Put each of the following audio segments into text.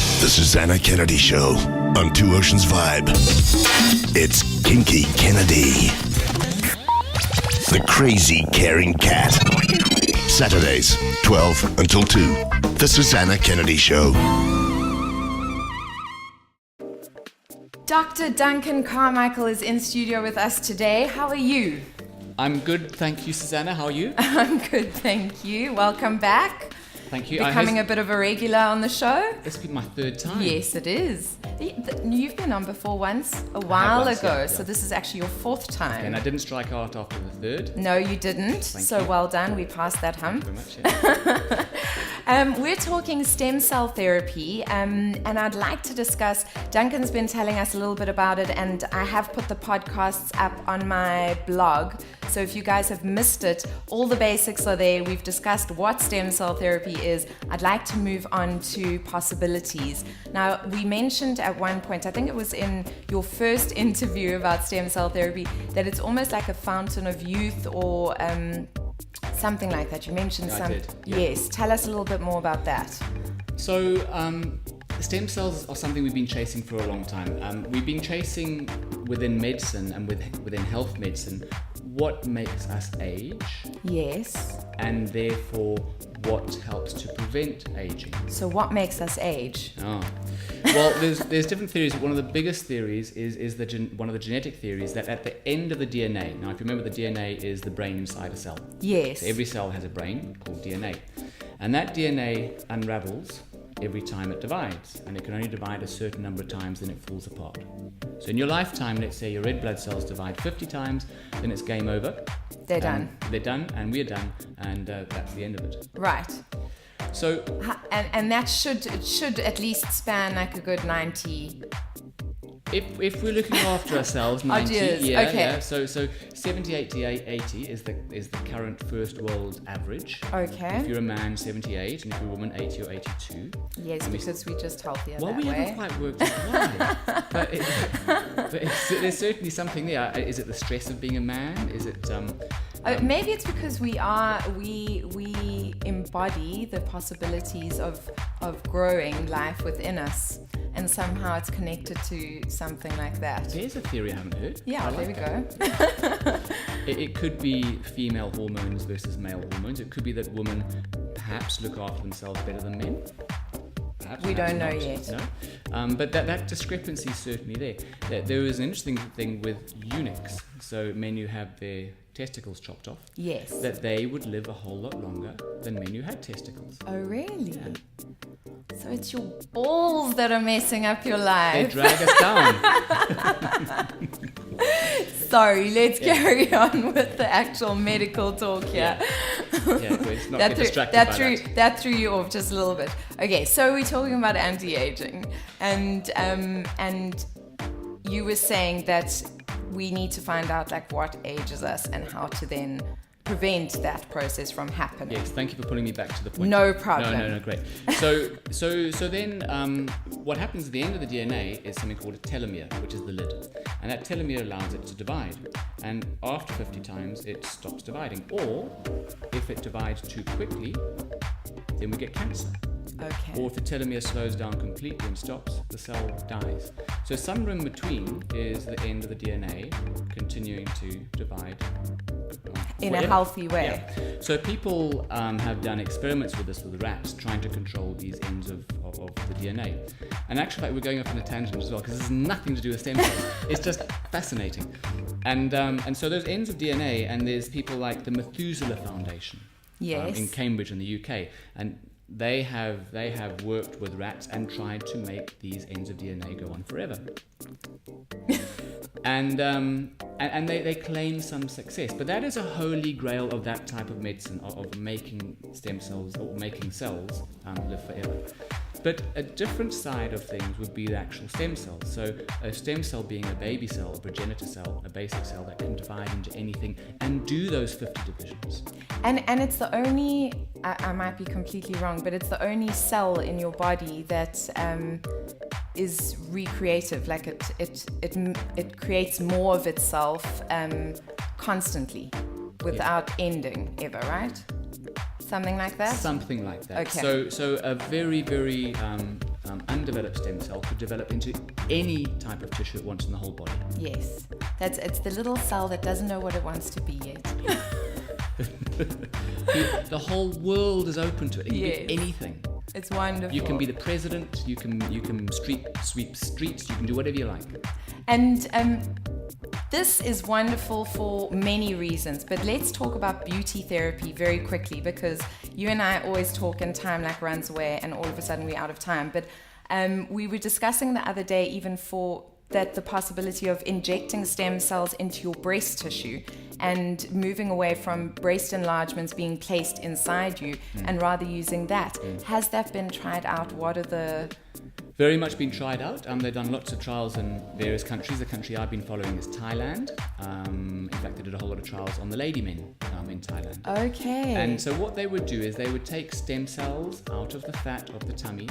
The Susana Kennedy Show on Two Oceans Vibe. It's Kinky Kennedy. The Crazy Caring Cat. Saturdays, 12 until 2. The Susana Kennedy Show. Dr. Duncan Carmichael is in studio with us today. How are you? I'm good, thank you, Susana. How are you? I'm good, thank you. Welcome back. Thank you. Becoming a bit of a regular on the show. This will be my third time. Yes, it is. You've been on before once, a while ago, yeah. so this is actually your fourth time. And I didn't strike out after the third. No, you didn't. Thank you. Well done. We passed that hump. Thank you very much. Yeah. We're talking stem cell therapy, and I'd like to discuss. Duncan's been telling us a little bit about it, and I have put the podcasts up on my blog. So if you guys have missed it, all the basics are there. We've discussed what stem cell therapy is. I'd like to move on to possibilities. Now, we mentioned at one point, I think it was in your first interview about stem cell therapy, that it's almost like a fountain of youth or something like that. You mentioned I did, yeah. Yes, tell us a little bit more about that. So, stem cells are something we've been chasing for a long time. We've been chasing within medicine and within health medicine what makes us age. Yes. And therefore what helps to prevent aging. So what makes us age? Oh. Well, there's different theories. One of the biggest theories is one of the genetic theories that at the end of the DNA, now if you remember, the DNA is the brain inside a cell. Yes. So every cell has a brain called DNA. And that DNA unravels every time it divides, and it can only divide a certain number of times, then it falls apart. So in your lifetime, let's say your red blood cells divide 50 times, then it's game over. They're done. They're done, and we're done, and that's the end of it. Right. So, and that should at least span like a good 90. If we're looking after ourselves, 90, yeah, okay. Yeah. So 70, 80 is the current first world average. Okay. If you're a man, 78, and if you're a woman, 80 or 82. Yes, because we're just healthier well, that we way. haven't quite worked out why. but there's certainly something there. Is it the stress of being a man? Is it... maybe it's because we embody the possibilities of growing life within us, and somehow it's connected to something like that. There's a theory I haven't heard. Yeah, there we go. It could be female hormones versus male hormones. It could be that women perhaps look after themselves better than men. Perhaps, we don't know not. yet. No? But that discrepancy is certainly there. There is an interesting thing with eunuchs, so men who have their testicles chopped off. Yes. That they would live a whole lot longer than men who had testicles. Oh, really? Yeah. So it's your balls that are messing up your life. They drag us down. Sorry, let's carry on with the actual medical talk here. Yeah, let's not get distracted by that. That threw you off just a little bit. Okay, so we're talking about anti-aging, and you were saying that we need to find out like what ages us and how to then prevent that process from happening. Yes, thank you for pulling me back to the point. No problem. No, great. So then what happens at the end of the DNA is something called a telomere, which is the lid. And that telomere allows it to divide. And after 50 times, it stops dividing. Or if it divides too quickly, then we get cancer. Okay. Or if the telomere slows down completely and stops, the cell dies. So somewhere in between is the end of the DNA continuing to divide. In a healthy way. Yeah. So people have done experiments with this with rats, trying to control these ends of the DNA. And actually, we're going off on a tangent as well, because this has nothing to do with stem cells. It's just fascinating. And so those ends of DNA, and there's people like the Methuselah Foundation. Yes. In Cambridge in the UK, and they have worked with rats and tried to make these ends of DNA go on forever. And they claim some success, but that is a holy grail of that type of medicine, of making stem cells or making cells live forever. But a different side of things would be the actual stem cells. So a stem cell being a baby cell, a progenitor cell, a basic cell that can divide into anything and do those 50 divisions. And it's the only, I might be completely wrong, but it's the only cell in your body that is recreative. Like it creates more of itself constantly without ending ever, right? Something like that? Something like that. Okay. So a very, very undeveloped stem cell could develop into any type of tissue it wants in the whole body. Yes, it's the little cell that doesn't know what it wants to be yet. The whole world is open to it. It can Yes. be anything. It's wonderful. You can be the president. You can sweep streets. You can do whatever you like. And this is wonderful for many reasons, but let's talk about beauty therapy very quickly, because you and I always talk and time like runs away and all of a sudden we're out of time. But we were discussing the other day even for that the possibility of injecting stem cells into your breast tissue and moving away from breast enlargements being placed inside you and rather using that. Has that been tried out? What are the... Very much been tried out. They've done lots of trials in various countries. The country I've been following is Thailand. In fact, they did a whole lot of trials on the lady men in Thailand. Okay. And so what they would do is they would take stem cells out of the fat of the tummy,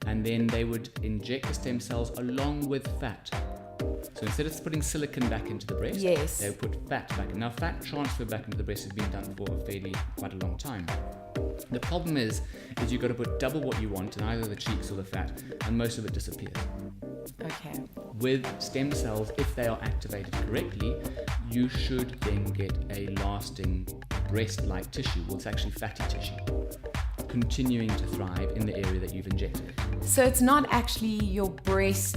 and then they would inject the stem cells along with fat. So instead of putting silicon back into the breast, Yes. they would put fat back. Now, fat transfer back into the breast has been done for quite a long time. The problem is you've got to put double what you want in either the cheeks or the fat, and most of it disappears. Okay. With stem cells, if they are activated correctly, you should then get a lasting breast-like tissue. Well, it's actually fatty tissue, continuing to thrive in the area that you've injected. So it's not actually your breast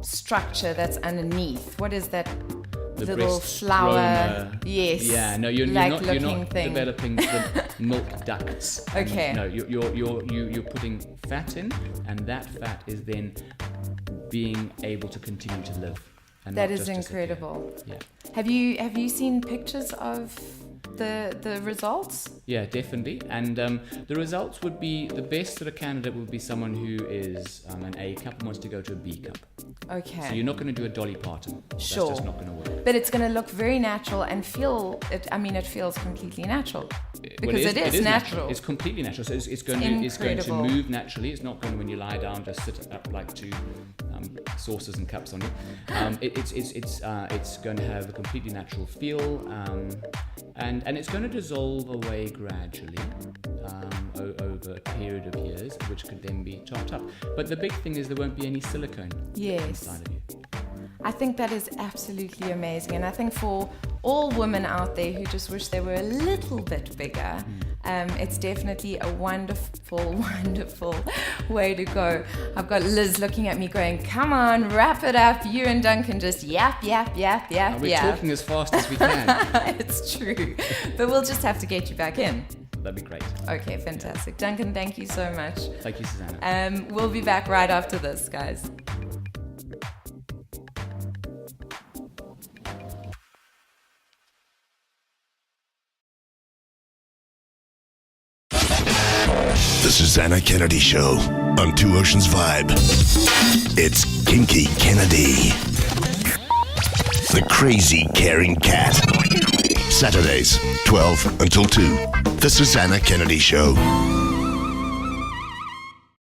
structure that's underneath. What is that? The little breast flower? stroma. Yes. Yeah, no, you're like not looking thing. developing the milk ducts. Okay. No, you're putting fat in, and that fat is then being able to continue to live. And That not is just disappear. incredible. Yeah. Have you seen pictures of the results? Yeah, definitely. And the results would be, the best sort of candidate would be someone who is an A cup and wants to go to a B cup. Okay. So you're not going to do a Dolly Parton. Sure. That's just not going to work. But it's going to look very natural and feel it. I mean, it feels completely natural because Well, it is natural. It's completely natural. So it's going to incredible. move naturally. It's not going to, when you lie down, just sit up like two saucers and cups on you. It's going to have a completely natural feel, and it's going to dissolve away gradually over a period of years, which could then be topped up. But the big thing is there won't be any silicone inside of you. I think that is absolutely amazing, and I think for all women out there who just wish they were a little bit bigger, it's definitely a wonderful, wonderful way to go. I've got Liz looking at me going, come on, wrap it up. You and Duncan just yap. We're talking as fast as we can. It's true, but we'll just have to get you back in. That'd be great. Okay, fantastic. Duncan, thank you so much. Thank you, Susana. We'll be back right after this, guys. The Susana Kennedy Show on Two Oceans Vibe. It's Kinky Kennedy. The crazy caring cat. Saturdays, 12 until 2. The Susana Kennedy Show.